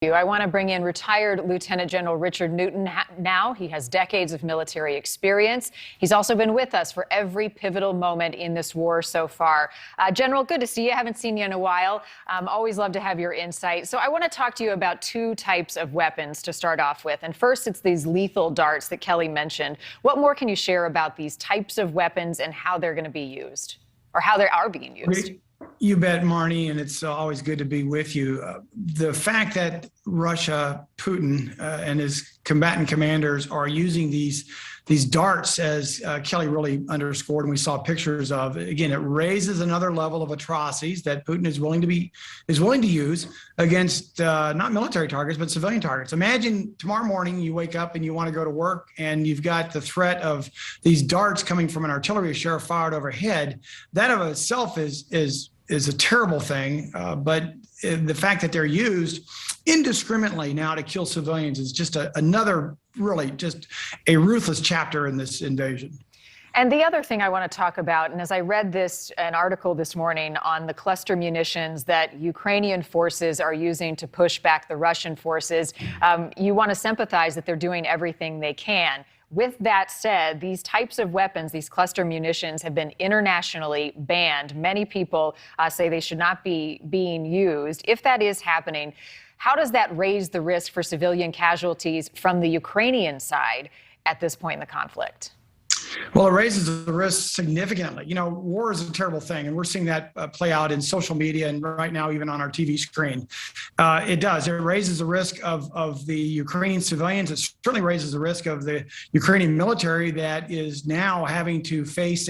I want to bring in retired Lieutenant General Richard Newton now. He has decades of military experience. He's also been with us for every pivotal moment in this war so far. General, good to see you. Haven't seen you in a while. Always love to have your insight. So I want to talk to you about two types of weapons to start off with. And first, it's these lethal darts that Kelly mentioned. What more can you share about these types of weapons and how they're going to be used, or how they are being used? You bet, Marnie, and it's always good to be with you. The fact that Russia, Putin, and his combatant commanders are using these darts, as Kelly really underscored, and we saw pictures of. Again, it raises another level of atrocities that Putin is willing to use against not military targets but civilian targets. Imagine tomorrow morning you wake up and you want to go to work, and you've got the threat of these darts coming from an artillery shell fired overhead. That of itself is a terrible thing, but the fact that they're used indiscriminately now to kill civilians is just another, really just a ruthless chapter in this invasion. And the other thing I want to talk about, and as I read an article this morning on the cluster munitions that Ukrainian forces are using to push back the Russian forces, you want to sympathize that they're doing everything they can. With that said, these types of weapons, these cluster munitions, have been internationally banned. Many people say they should not be being used. If that is happening, how does that raise the risk for civilian casualties from the Ukrainian side at this point in the conflict? Well, it raises the risk significantly. You know, war is a terrible thing, and we're seeing that play out in social media and right now even on our TV screen. It does. It raises the risk of the Ukrainian civilians. It certainly raises the risk of the Ukrainian military that is now having to face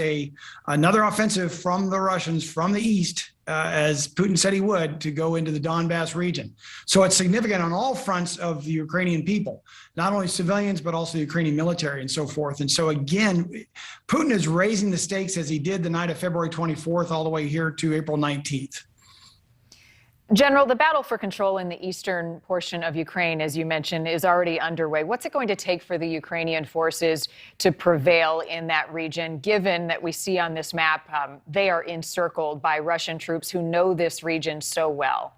another offensive from the Russians from the east, as Putin said he would, to go into the Donbas region. So it's significant on all fronts of the Ukrainian people, not only civilians, but also the Ukrainian military and so forth. And so again, Putin is raising the stakes as he did the night of February 24th all the way here to April 19th. General, the battle for control in the eastern portion of Ukraine, as you mentioned, is already underway. What's it going to take for the Ukrainian forces to prevail in that region, given that we see on this map they are encircled by Russian troops who know this region so well?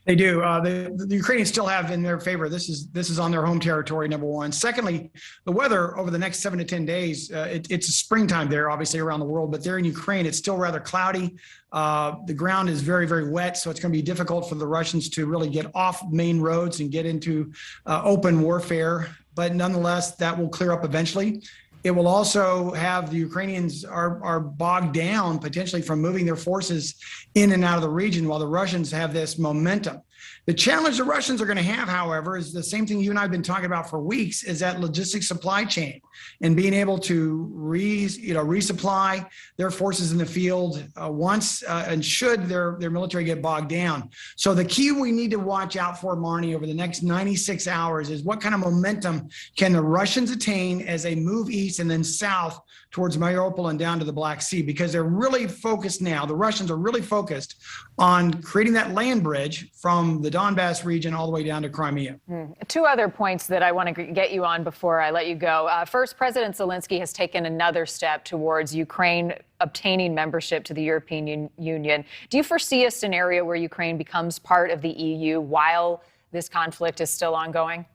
They do. The Ukrainians still have in their favor. This is on their home territory, number one. Secondly, the weather over the next 7 to 10 days, it's springtime there, obviously around the world, but there in Ukraine, it's still rather cloudy. The ground is very, very wet, so it's going to be difficult for the Russians to really get off main roads and get into open warfare. But nonetheless, that will clear up eventually. It will also have the Ukrainians are bogged down potentially from moving their forces in and out of the region while the Russians have this momentum. The challenge the Russians are going to have, however, is the same thing you and I have been talking about for weeks, is that logistics supply chain and being able to resupply their forces in the field once and should their military get bogged down. So the key we need to watch out for, Marnie, over the next 96 hours is what kind of momentum can the Russians attain as they move east and then south towards Mariupol and down to the Black Sea, because they're really focused now. The Russians are really focused on creating that land bridge from the Donbas region all the way down to Crimea. Two other points that I want to get you on before I let you go. First, President Zelensky has taken another step towards Ukraine obtaining membership to the European Union. Do you foresee a scenario where Ukraine becomes part of the EU while this conflict is still ongoing?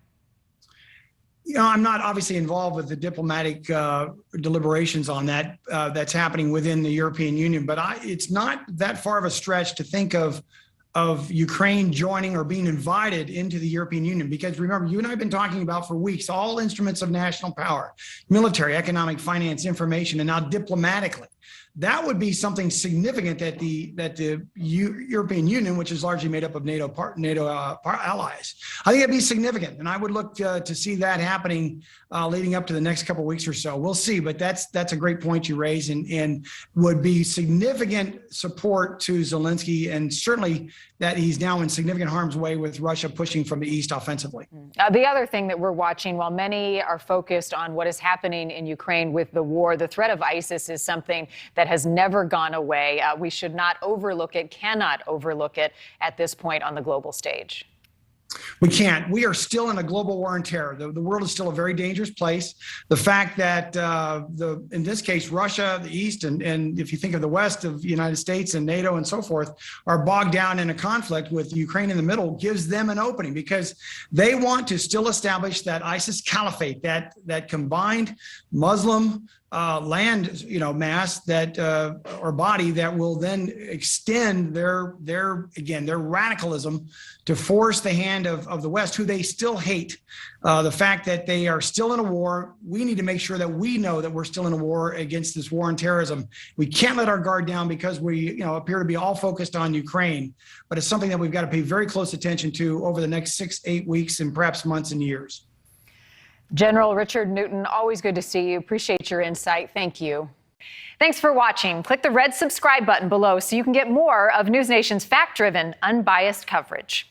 You know, I'm not obviously involved with the diplomatic deliberations on that that's happening within the European Union, but it's not that far of a stretch to think of Ukraine joining or being invited into the European Union. Because remember, you and I have been talking about for weeks, all instruments of national power, military, economic, finance, information, and now diplomatically. That would be something significant that the European Union, which is largely made up of NATO allies, I think it'd be significant, and I would look to see that happening leading up to the next couple of weeks or so. We'll see, but that's a great point you raise, and would be significant support to Zelensky, and certainly that he's now in significant harm's way with Russia pushing from the east offensively. The other thing that we're watching, while many are focused on what is happening in Ukraine with the war, the threat of ISIS is something that has never gone away. We should not overlook it, cannot overlook it at this point on the global stage. We can't. We are still in a global war on terror. The world is still a very dangerous place. The fact that in this case, Russia, the East, and if you think of the West of the United States and NATO and so forth, are bogged down in a conflict with Ukraine in the middle gives them an opening because they want to still establish that ISIS caliphate, that combined Muslim land, mass that or body that will then extend their radicalism to force the hand of the West, who they still hate. The fact that they are still in a war, we need to make sure that we know that we're still in a war against this war on terrorism. We can't let our guard down because we, appear to be all focused on Ukraine, but it's something that we've got to pay very close attention to over the next 6-8 weeks and perhaps months and years. General Richard Newton, always good to see you. Appreciate your insight. Thank you. Thanks for watching. Click the red subscribe button below so you can get more of NewsNation's fact-driven, unbiased coverage.